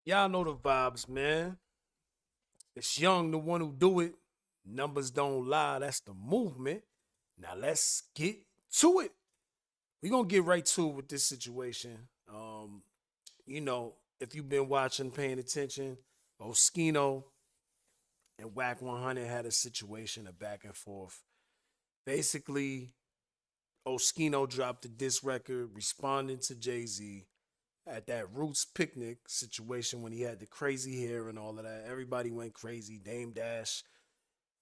Y'all know the vibes, man. It's Young, the one who do it. Numbers don't lie. That's the movement. Now let's get to it. We're gonna get right to it with this situation. You know, if you've been watching, paying attention, Oschino and Wack 100 had a situation, a back and forth. Basically, Oschino dropped the diss record responding to Jay-Z at that Roots picnic situation when he had the crazy hair and all of that. Everybody went crazy. Dame Dash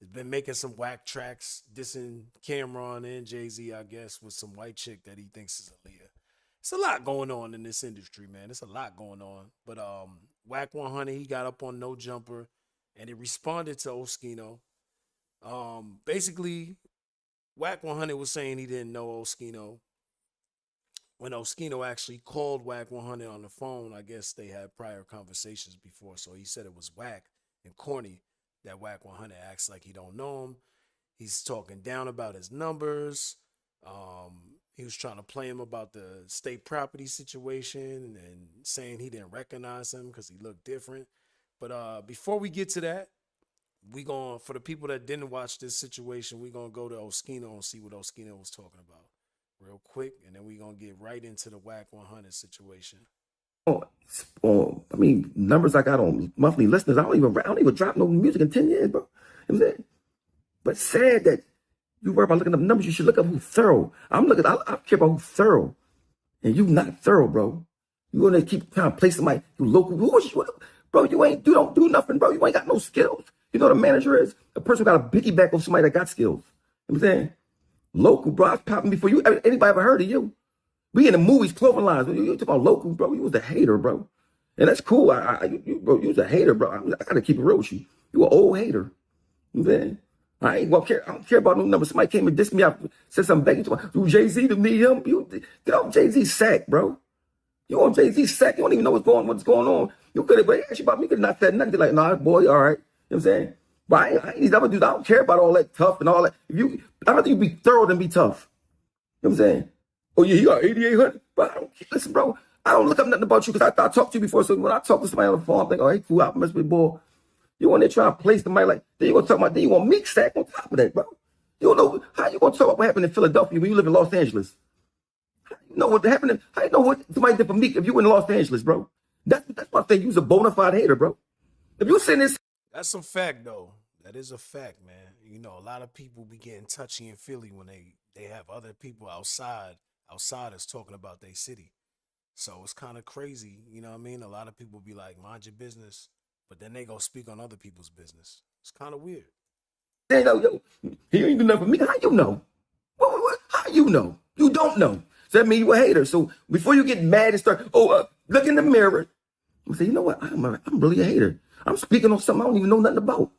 has been making some whack tracks, dissing Cameron and Jay-Z, I guess, with some white chick that he thinks is Aaliyah. It's a lot going on in this industry, man. It's a lot going on. But Wack 100, he got up on No Jumper and he responded to Oschino. Basically, Wack 100 was saying he didn't know Oschino. When Oschino actually called Wack 100 on the phone, I guess they had prior conversations before. So he said it was Wack and corny that Wack 100 acts like he don't know him. He's talking down about his numbers. He was trying to play him about the state property situation and saying he didn't recognize him because he looked different. But before we get to that, we going for the people that didn't watch this situation, we gonna go to Oschino and see what Oschino was talking about real quick, and then we gonna get right into the Wack 100 situation. I mean, numbers I got on monthly listeners. I don't even drop no music in 10 years, bro. You know what I'm saying? But sad that you worry about looking up numbers. You should look up who's thorough. I care about who's thorough, and you not thorough, bro. You gonna keep trying to play somebody who local. Bro? You don't do nothing, bro. You ain't got no skills. You know what a manager is? A person who got a piggyback of somebody that got skills. You know what I'm saying? Local, bro. I was popping before you. Anybody ever heard of you? We in the movies, clothing lines. You talk about local, bro. You was a hater, bro. And that's cool. Bro, you was a hater, bro. I gotta keep it real with you. You an old hater. You know what I'm saying? I don't care about no number. Somebody came and dissed me out, said something back. You Jay-Z to me, him. You get off Jay-Z's sack, bro. You on Jay-Z's sack. You don't even know what's going on. You could have asked you about me, could have not said nothing. Like, nah, boy, all right. You know what I'm saying? But I ain't these other dudes. I don't care about all that tough and all that. I'd rather you be thorough than be tough. You know what I'm saying? Oh, yeah, you got 8,800. But listen, bro, I don't look up nothing about you because I talked to you before. So when I talk to somebody on the phone, I think, oh, hey, cool, I mess with boy. You want to try to place somebody like, then you going to talk about, then you want Meek sack on top of that, bro. You don't know, how you going to talk about what happened in Philadelphia when you live in Los Angeles? How you know what happened? How you know what somebody did for Meek if you in Los Angeles, bro? That's why I say you was a bona fide hater, bro. If you send this. That's a fact, though. That is a fact, man. You know, a lot of people be getting touchy and feely when they have other people outsiders talking about their city. So it's kind of crazy, you know what I mean? A lot of people be like, mind your business, but then they go speak on other people's business. It's kind of weird. Yo, he ain't do nothing for me. How you know? How you know? You don't know. So that means you a hater. So before you get mad and start, look in the mirror. I say, you know what? I'm really a hater. I'm speaking on something I don't even know nothing about.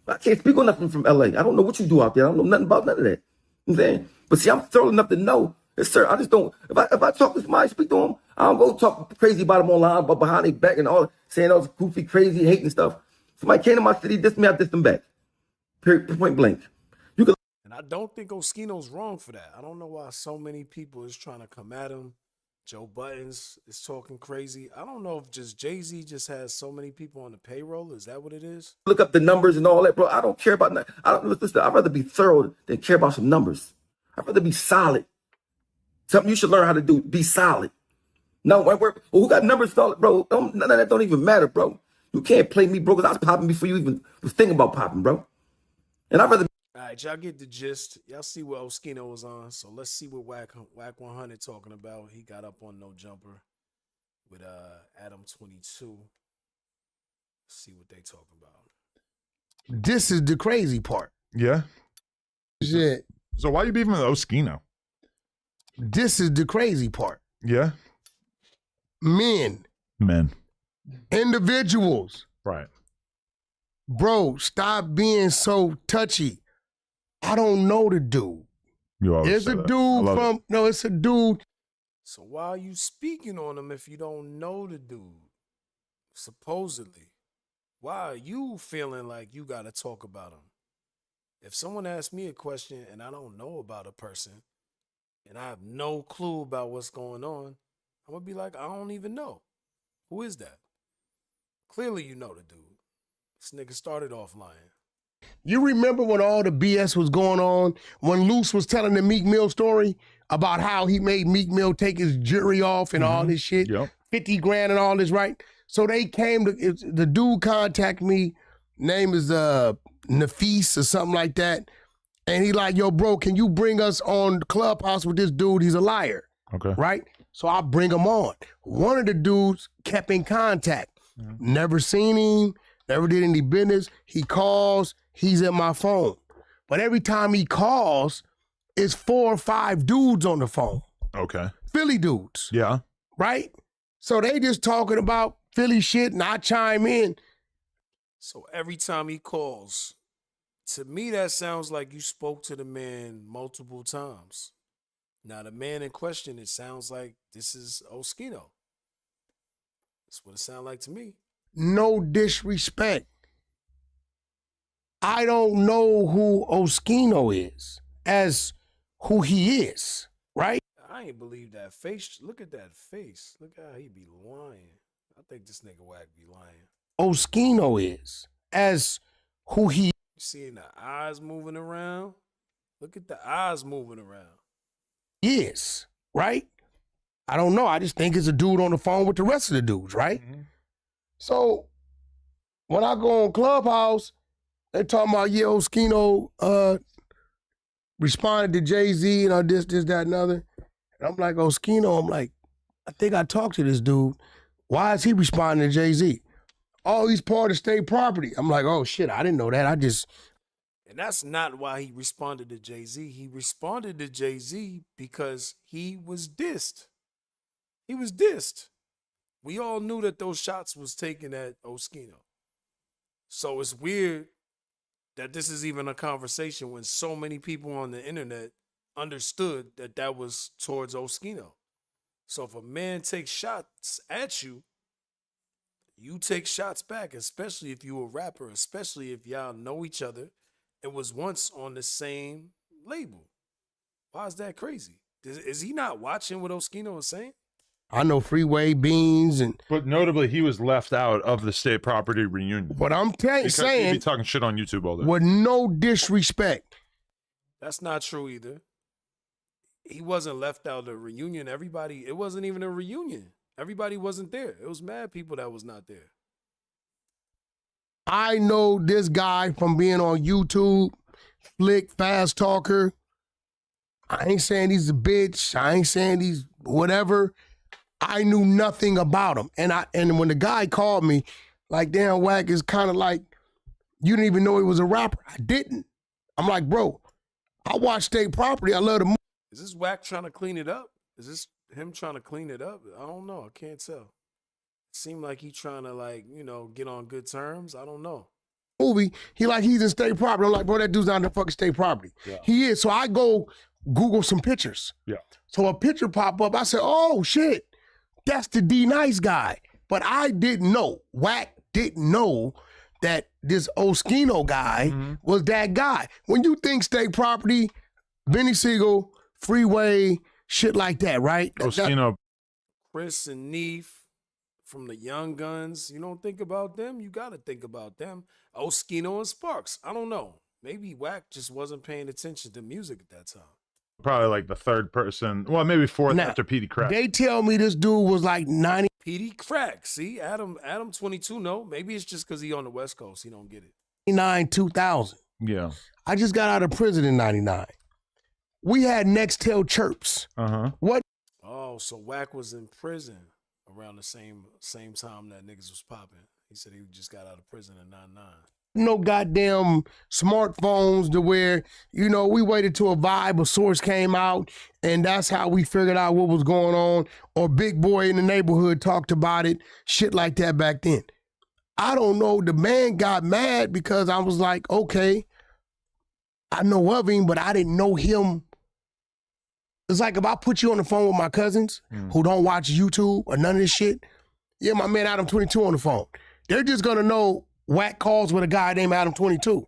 I can't speak on nothing from LA. I don't know what you do out there. I don't know nothing about none of that. You know what I'm saying? But see, I'm thorough enough to know. Yes, sir. I just don't. If I talk to somebody, speak to them, I don't go talk crazy about them online, but behind their back and all, saying all this goofy, crazy, hating stuff. Somebody came to my city, dissed me, I dissed them back. Period, point blank. And I don't think Oschino's wrong for that. I don't know why so many people is trying to come at him. Joe Buttons is talking crazy. I don't know if just Jay-Z just has so many people on the payroll. Is that what it is? Look up the numbers and all that, bro. I don't care about that. I'd rather be thorough than care about some numbers. I'd rather be solid. Something you should learn how to do. Be solid. No, who got numbers solid, bro? None of that don't even matter, bro. You can't play me, bro, because I was popping before you even was thinking about popping, bro. And I'd rather. All right, y'all get the gist. Y'all see what Oschino was on. So let's see what Wack 100 talking about. He got up on No Jumper with Adam 22. See what they talking about. This is the crazy part. Yeah. Shit. So why you beefing with Oschino? This is the crazy part. Yeah. Men, individuals, Right. bro, stop being so touchy. I don't know the dude. You always It's say a that. dude I love from, it. no, it's a dude. So why are you speaking on him if you don't know the dude? Supposedly. Why are you feeling like you got to talk about him? If someone asks me a question and I don't know about a person and I have no clue about what's going on, I'm going to be like, I don't even know. Who is that? Clearly you know the dude. This nigga started off lying. You remember when all the BS was going on, when Luce was telling the Meek Mill story about how he made Meek Mill take his jury off and all this shit, Yep. 50 grand and all this, right? So they came to, the dude contacted me, name is Nafis or something like that, and he like, yo, bro, can you bring us on Clubhouse with this dude? He's a liar, Okay. right? So I bring him on. One of the dudes kept in contact. Never seen him, never did any business. He calls, he's at my phone. But every time he calls, it's 4 or 5 dudes on the phone. Okay. Philly dudes, Yeah. right? So they just talking about Philly shit and I chime in. So every time he calls, to me that sounds like you spoke to the man multiple times. Now the man in question, it sounds like this is Oschino. That's what it sounds like to me. No disrespect. I don't know who Oschino is as who he is, right? I ain't believe that face. Look at that face. Look how he be lying. I think this nigga Wack be lying. Oschino is as who he You seeing the eyes moving around? Look at the eyes moving around. is, right? I don't know. I just think it's a dude on the phone with the rest of the dudes, right? So when I go on Clubhouse, they talking about, yeah, Oschino responded to Jay-Z and this, that, and other. And I'm like, Oschino, I'm like, I think I talked to this dude. Why is he responding to Jay-Z? Oh, he's part of state property. I'm like, oh shit, I didn't know that. And that's not why he responded to Jay-Z. He responded to Jay-Z because he was dissed. He was dissed. We all knew that those shots was taken at Oschino. So it's weird that this is even a conversation when so many people on the internet understood that that was towards Oschino. So if a man takes shots at you, you take shots back, especially if you a rapper, especially if y'all know each other and was once on the same label. Why is that crazy? Is he not watching what Oschino is saying? I know Freeway Beans and But notably, he was left out of the state property reunion. what I'm Because he'd be saying talking shit on YouTube all day. with no disrespect. That's not true either. He wasn't left out of the reunion. Everybody, it wasn't even a reunion. Everybody wasn't there. It was mad people that was not there. I know this guy from being on YouTube, Flick, Fast Talker. I ain't saying he's a bitch. I ain't saying he's whatever. I knew nothing about him. And when the guy called me, like, damn, Wack is kind of like, you didn't even know he was a rapper. I didn't. I'm like, bro, I watch State Property. I love the movie. Is this Wack trying to clean it up? Is this him trying to clean it up? I don't know. I can't tell. It seemed like he trying to, like, you know, get on good terms. I don't know. Movie, he's in State Property. I'm like, bro, that dude's not in the fucking State Property. Yeah. He is. So I go Google some pictures. Yeah. So a picture pop up. I said, oh shit, that's the D Nice guy. But I didn't know. Wack didn't know that this Oschino guy was that guy. When you think State Property, Benny Siegel, Freeway, shit like that, right? Oschino. Chris and Neef from the Young Guns. You don't think about them? You got to think about them. Oschino and Sparks. I don't know. Maybe Wack just wasn't paying attention to music at that time. Probably like the third person. Well, maybe fourth Now, after Petey Crack. They tell me this dude was like 90. PD Crack. See, Adam 22, no. Maybe it's just because he on the West Coast. He don't get it. 99, 2000. Yeah. I just got out of prison in 99. We had Nextel Chirps. Uh-huh. What? Oh, so Wack was in prison around the same time that niggas was popping. He said he just got out of prison in 99. No goddamn smartphones to where, you know, we waited till a vibe or source came out and that's how we figured out what was going on. Or Big Boy in the neighborhood talked about it. Shit like that back then. I don't know. The man got mad because I was like, okay, I know of him, but I didn't know him. It's like if I put you on the phone with my cousins who don't watch YouTube or none of this shit. Yeah, my man Adam 22 on the phone. They're just gonna know Wack calls with a guy named Adam 22.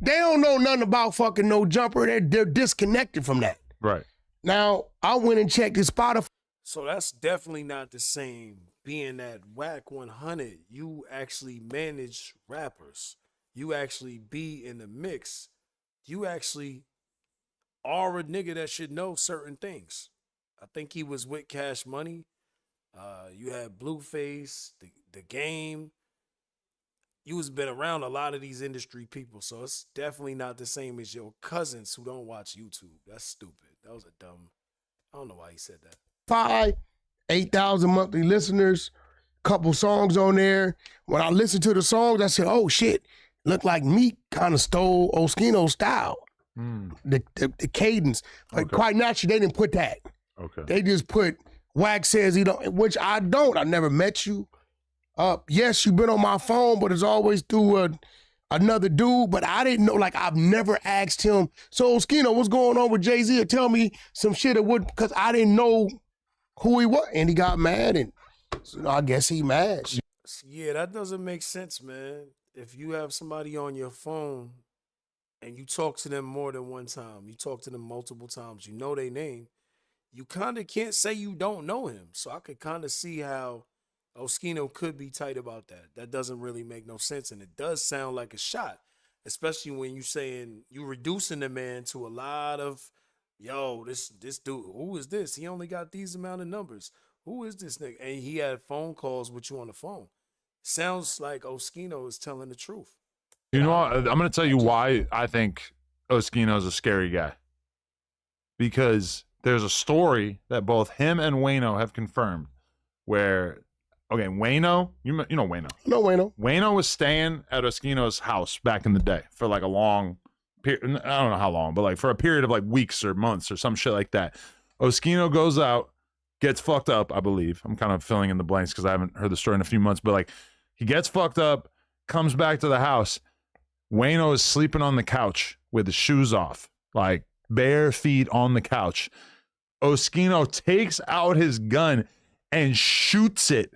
They don't know nothing about fucking No Jumper. They're disconnected from that. Right. Now, I went and checked his Spotify. So that's definitely not the same being at Wack 100, you actually manage rappers. You actually be in the mix. You actually are a nigga that should know certain things. I think he was with Cash Money. You had Blueface, the game. You was been around a lot of these industry people, so it's definitely not the same as your cousins who don't watch YouTube. That's stupid. That was a dumb. I don't know why he said that. 8,000 monthly listeners, couple songs on there. When I listened to the songs, I said, oh shit, looked like Meek kind of stole Oschino's style. The cadence. But quite naturally, they didn't put that. Okay. They just put Wack says he don't, which I don't. I never met you. Yes, you've been on my phone, but it's always through another dude. But I didn't know, like, I've never asked him, so Oschino, what's going on with Jay-Z? Or tell me some shit that would, because I didn't know who he was. And he got mad, and so I guess he mad. Yeah, that doesn't make sense, man. If you have somebody on your phone and you talk to them more than one time, you talk to them multiple times, you know their name, you kind of can't say you don't know him. So I could kind of see how Oschino could be tight about that. That doesn't really make no sense, and it does sound like a shot, especially when you saying you reducing the man to a lot of, yo, this dude, who is this? He only got these amount of numbers. Who is this nigga? And he had phone calls with you on the phone. Sounds like Oschino is telling the truth. You know what? I'm going to tell you why I think Oschino is a scary guy. Because there's a story that both him and Wayno have confirmed where, okay, Wayno, you know Wayno. No, Wayno. Wayno was staying at Oschino's house back in the day for like a long period. I don't know how long, but like for a period of like weeks or months or some shit like that. Oschino goes out, gets fucked up, I believe. I'm kind of filling in the blanks because I haven't heard the story in a few months, but like he gets fucked up, comes back to the house. Wayno is sleeping on the couch with his shoes off, like bare feet on the couch. Oschino takes out his gun and shoots it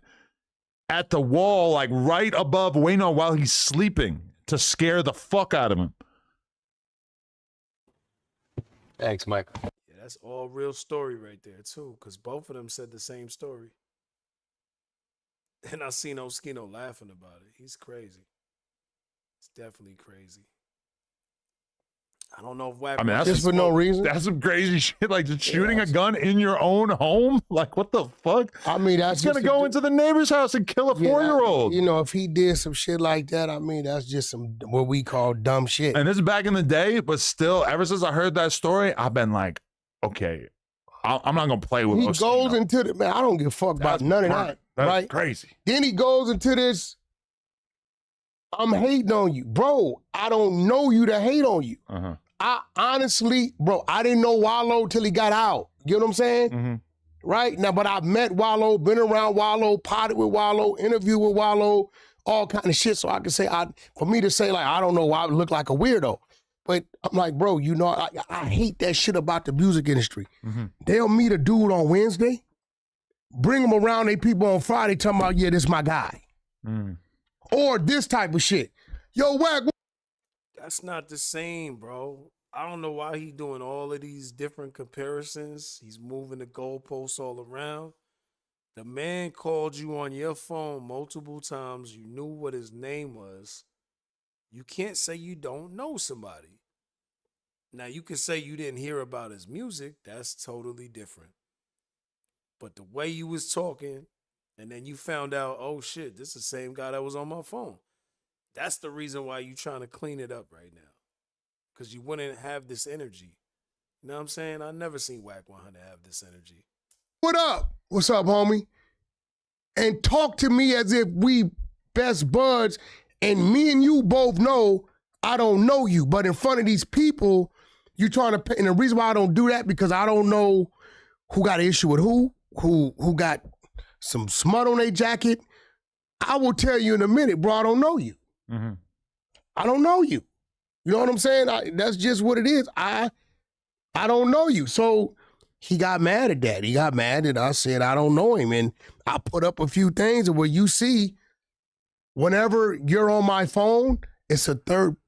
at the wall, like right above Wayno while he's sleeping to scare the fuck out of him. Thanks, Mike. Yeah, that's all real story right there too, because both of them said the same story. And I seen Oschino laughing about it. He's crazy. It's definitely crazy. I don't know if Wack. I mean, that's Just for no reason. That's some crazy shit. Like just shooting a gun in your own home. Like what the fuck? I mean, that's He's gonna go into the neighbor's house and kill a 4-year-old. You know, if he did some shit like that, I mean, that's just some what we call dumb shit. And this is back in the day, but still, ever since I heard that story, I've been like, okay, I'm not gonna play with. He Oschino. goes into the man. I don't give a fuck about none of that. That's right? crazy. Then he goes into this. I'm hating on you, bro. I don't know you to hate on you. Uh-huh. I honestly, bro, I didn't know Wallow till he got out. You know what I'm saying? Mm-hmm. Right? Now, but I've met Wallow, been around Wallow, potted with Wallow, interviewed with Wallow, all kind of shit. So I can say, for me to say, like, I don't know why I look like a weirdo. But I'm like, bro, you know, I hate that shit about the music industry. Mm-hmm. They'll meet a dude on Wednesday, bring them around they people on Friday, talking about, yeah, this my guy. Mm. Or this type of shit. Yo, Wack. That's not the same, bro. I don't know why he doing all of these different comparisons. He's moving the goalposts all around. The man called you on your phone multiple times. You knew what his name was. You can't say you don't know somebody. Now, you can say you didn't hear about his music. That's totally different. But the way you was talking, and then you found out, oh shit, this is the same guy that was on my phone. That's the reason why you trying to clean it up right now. Because you wouldn't have this energy. You know what I'm saying? I never seen Wack 100 have this energy. What up? What's up, homie? And talk to me as if we best buds, and me and you both know I don't know you. But in front of these people, you trying to pay. And the reason why I don't do that, because I don't know who got an issue with who got some smut on their jacket. I will tell you in a minute, bro, I don't know you. Mm-hmm. I don't know you. You know what I'm saying? That's just what it is. I don't know you. So he got mad at that. He got mad that I said I don't know him. And I put up a few things where you see whenever you're on my phone, it's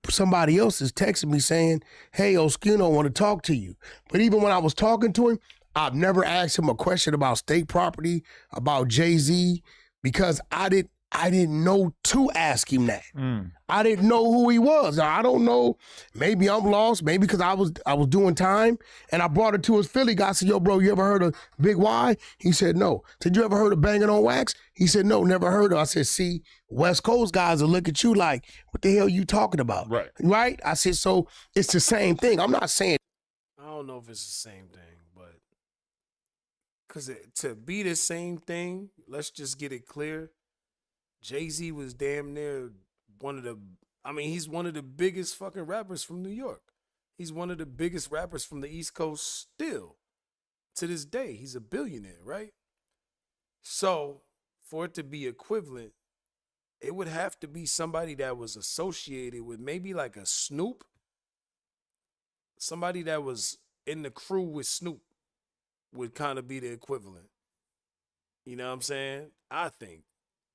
somebody else is texting me saying, hey, Oschino, want to talk to you. But even when I was talking to him, I've never asked him a question about state property, about Jay-Z, because I didn't know to ask him that. Mm. I didn't know who he was. Now, I don't know. Maybe I'm lost. Maybe because I was doing time and I brought it to his Philly guy. I said, yo, bro, you ever heard of Big Y? He said, no. I said, you ever heard of Banging on Wax? He said, no, never heard of. I said, see, West Coast guys will look at you like, what the hell you talking about? Right. Right? I said, so it's the same thing. I'm not saying. I don't know if it's the same thing, but because to be the same thing, let's just get it clear. Jay-Z was damn near he's one of the biggest fucking rappers from New York. He's one of the biggest rappers from the East Coast still. To this day, he's a billionaire, right? So, for it to be equivalent, it would have to be somebody that was associated with maybe like a Snoop. Somebody that was in the crew with Snoop would kind of be the equivalent. You know what I'm saying? I think.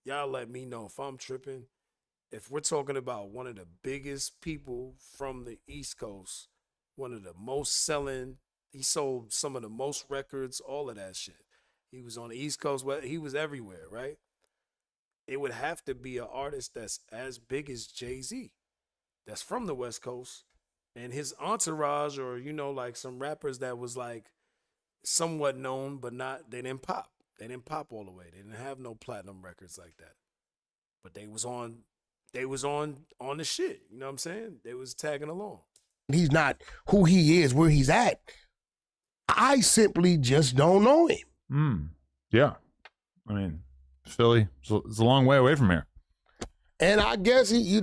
Y'all let me know if I'm tripping. If we're talking about one of the biggest people from the East Coast, one of the most selling, he sold some of the most records, all of that shit. He was on the East Coast, he was everywhere, right? It would have to be an artist that's as big as Jay-Z, that's from the West Coast, and his entourage, or, you know, like some rappers that was like somewhat known, but they didn't pop. They didn't pop all the way. They didn't have no platinum records like that. But they was on the shit. You know what I'm saying? They was tagging along. He's not who he is, where he's at. I simply just don't know him. Mm. Yeah. I mean, Philly, it's a long way away from here. And I guess he's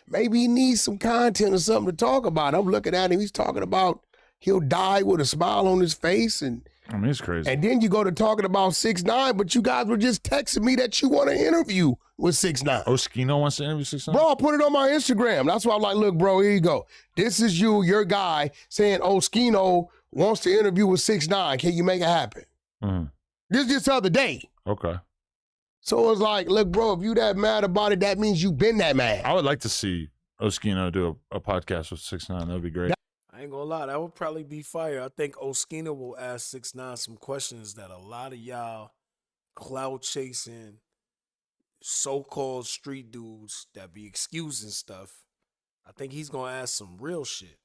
maybe he needs some content or something to talk about. I'm looking at him, he's talking about he'll die with a smile on his face, and I mean, it's crazy. And then you go to talking about 6ix9ine, but you guys were just texting me that you want to interview with 6ix9ine. Oschino wants to interview 6ix9ine? Bro, I put it on my Instagram. That's why I'm like, look, bro, here you go. This is your guy saying Oschino wants to interview with 6ix9ine. Can you make it happen? Mm. This is just the other day. Okay. So it's like, look, bro, if you that mad about it, that means you been that mad. I would like to see Oschino do a podcast with 6ix9ine. That would be great. I ain't gonna lie, that would probably be fire. I think Oschino will ask 6ix9ine some questions that a lot of y'all cloud chasing, so-called street dudes that be excusing stuff. I think he's gonna ask some real shit.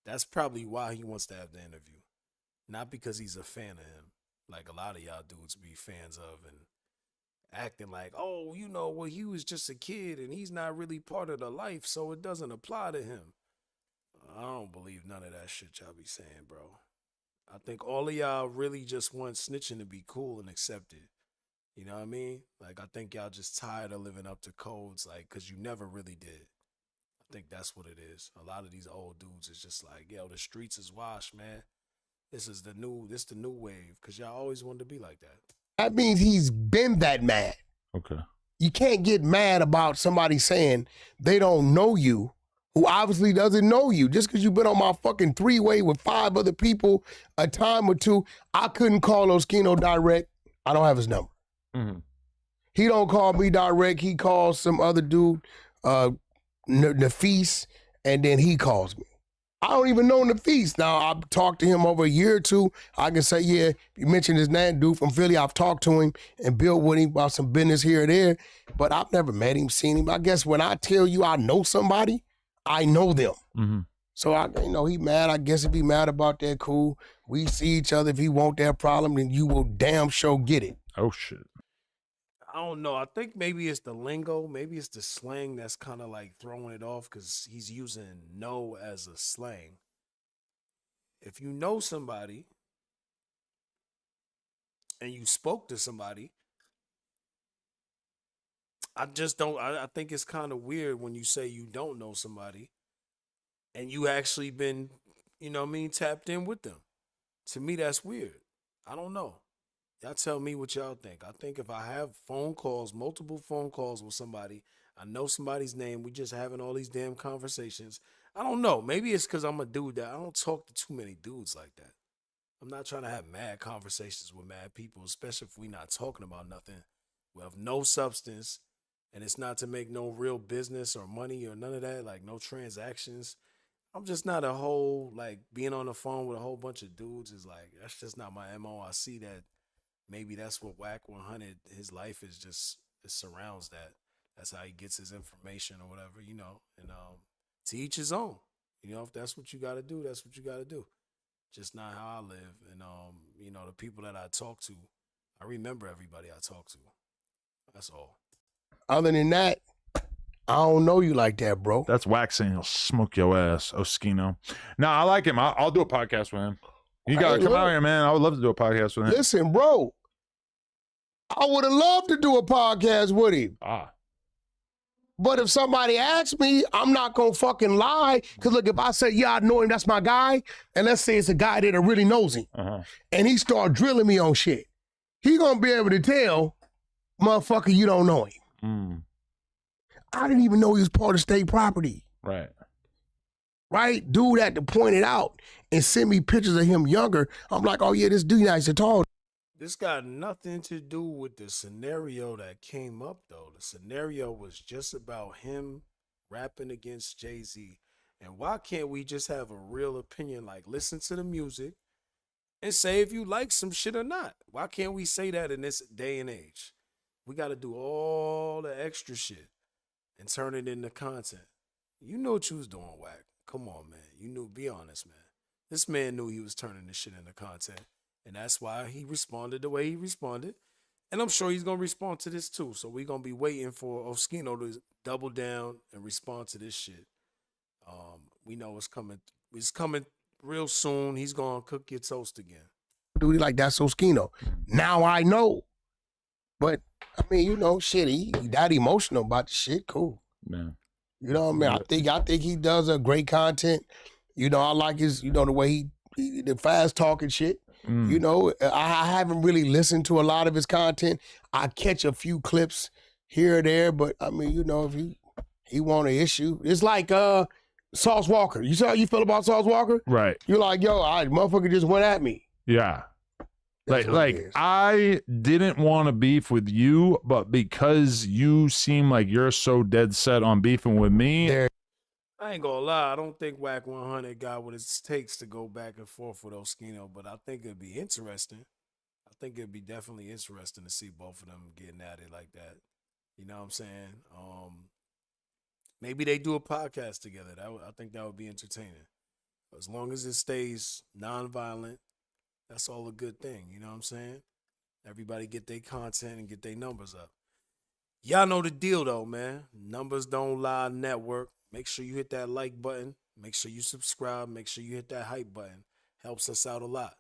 That's probably why he wants to have the interview. Not because he's a fan of him, like a lot of y'all dudes be fans of and acting like, oh, he was just a kid and he's not really part of the life, so it doesn't apply to him. I don't believe none of that shit y'all be saying, bro. I think all of y'all really just want snitching to be cool and accepted. You know what I mean? Like, I think y'all just tired of living up to codes, like, because you never really did. I think that's what it is. A lot of these old dudes is just like, yo, the streets is washed, man. This the new wave, because y'all always wanted to be like that. That means he's been that mad. Okay. You can't get mad about somebody saying they don't know you, who obviously doesn't know you. Just because you've been on my fucking 3-way with 5 other people a time or two, I couldn't call Oschino direct. I don't have his number. Mm-hmm. He don't call me direct. He calls some other dude, Nafis, and then he calls me. I don't even know Nafis. Now, I've talked to him over a year or two. I can say, yeah, you mentioned his name, dude from Philly. I've talked to him and built with him about some business here or there, but I've never met him, seen him. I guess when I tell you I know somebody, I know them. Mm-hmm. So, he mad. I guess if he mad about that, cool. We see each other. If he want that problem, then you will damn sure get it. Oh, shit. I don't know. I think maybe it's the lingo. Maybe it's the slang that's kind of like throwing it off because he's using "know" as a slang. If you know somebody and you spoke to somebody, I just don't. I think it's kind of weird when you say you don't know somebody and you actually been, tapped in with them. To me, that's weird. I don't know. Y'all tell me what y'all think. I think if I have multiple phone calls with somebody, I know somebody's name, we just having all these damn conversations. I don't know. Maybe it's because I'm a dude that I don't talk to too many dudes like that. I'm not trying to have mad conversations with mad people, especially if we not talking about nothing. We have no substance, and it's not to make no real business or money or none of that, like no transactions. I'm just not a whole, like, being on the phone with a whole bunch of dudes is like, that's just not my MO. I see that maybe that's what Wack 100, his life is just, it surrounds that. That's how he gets his information or whatever, you know. And to each his own. You know, if that's what you got to do, that's what you got to do. Just not how I live. And, you know, the people that I talk to, I remember everybody I talk to. That's all. Other than that, I don't know you like that, bro. That's Wack saying he'll smoke your ass, Oschino. No, I like him. I'll do a podcast with him. You got to Hey, come look. out here, man. I would love to do a podcast with him. Listen, bro, I would have loved to do a podcast with him. But if somebody asks me, I'm not going to fucking lie. Because look, if I say, yeah, I know him, that's my guy, and let's say it's a guy that really knows him, and he start drilling me on shit, he going to be able to tell, motherfucker, you don't know him. I didn't even know he was part of state property. Right? Dude had to point it out and send me pictures of him younger. I'm like, oh, yeah, this dude nice and tall. This got nothing to do with the scenario that came up, though. The scenario was just about him rapping against Jay-Z. And why can't we just have a real opinion, like listen to the music and say if you like some shit or not? Why can't we say that in this day and age? We got to do all the extra shit and turn it into content. You know what you was doing, Wack. Come on, man. You knew, be honest, man. This man knew he was turning this shit into content. And that's why he responded the way he responded. And I'm sure he's going to respond to this too. So we're going to be waiting for Oschino to double down and respond to this shit. We know it's coming. It's coming real soon. He's going to cook your toast again. Dude, he like, that's Oschino. Now I know. But, I mean, you know, shit, he that emotional about the shit. Cool. Man. You know what I mean? I think he does a great content. You know, I like his, you know, the way he the fast talking shit. You know, I haven't really listened to a lot of his content. I catch a few clips here or there, but I mean, you know, if he want an issue, it's like Sauce Walker. You saw how you feel about Sauce Walker? Right. You're like, yo, motherfucker just went at me. Yeah. That's what it Like is. I didn't want to beef with you, but because you seem like you're so dead set on beefing with me, There- I ain't gonna lie, I don't think Wack 100 got what it takes to go back and forth with Oschino, but I think it'd be interesting. I think it'd be definitely interesting to see both of them getting at it like that. You know what I'm saying? Maybe they do a podcast together. I think that would be entertaining. As long as it stays nonviolent, that's all a good thing. You know what I'm saying? Everybody get their content and get their numbers up. Y'all know the deal though, man. Numbers Don't Lie Network. Make sure you hit that like button. Make sure you subscribe. Make sure you hit that hype button. Helps us out a lot.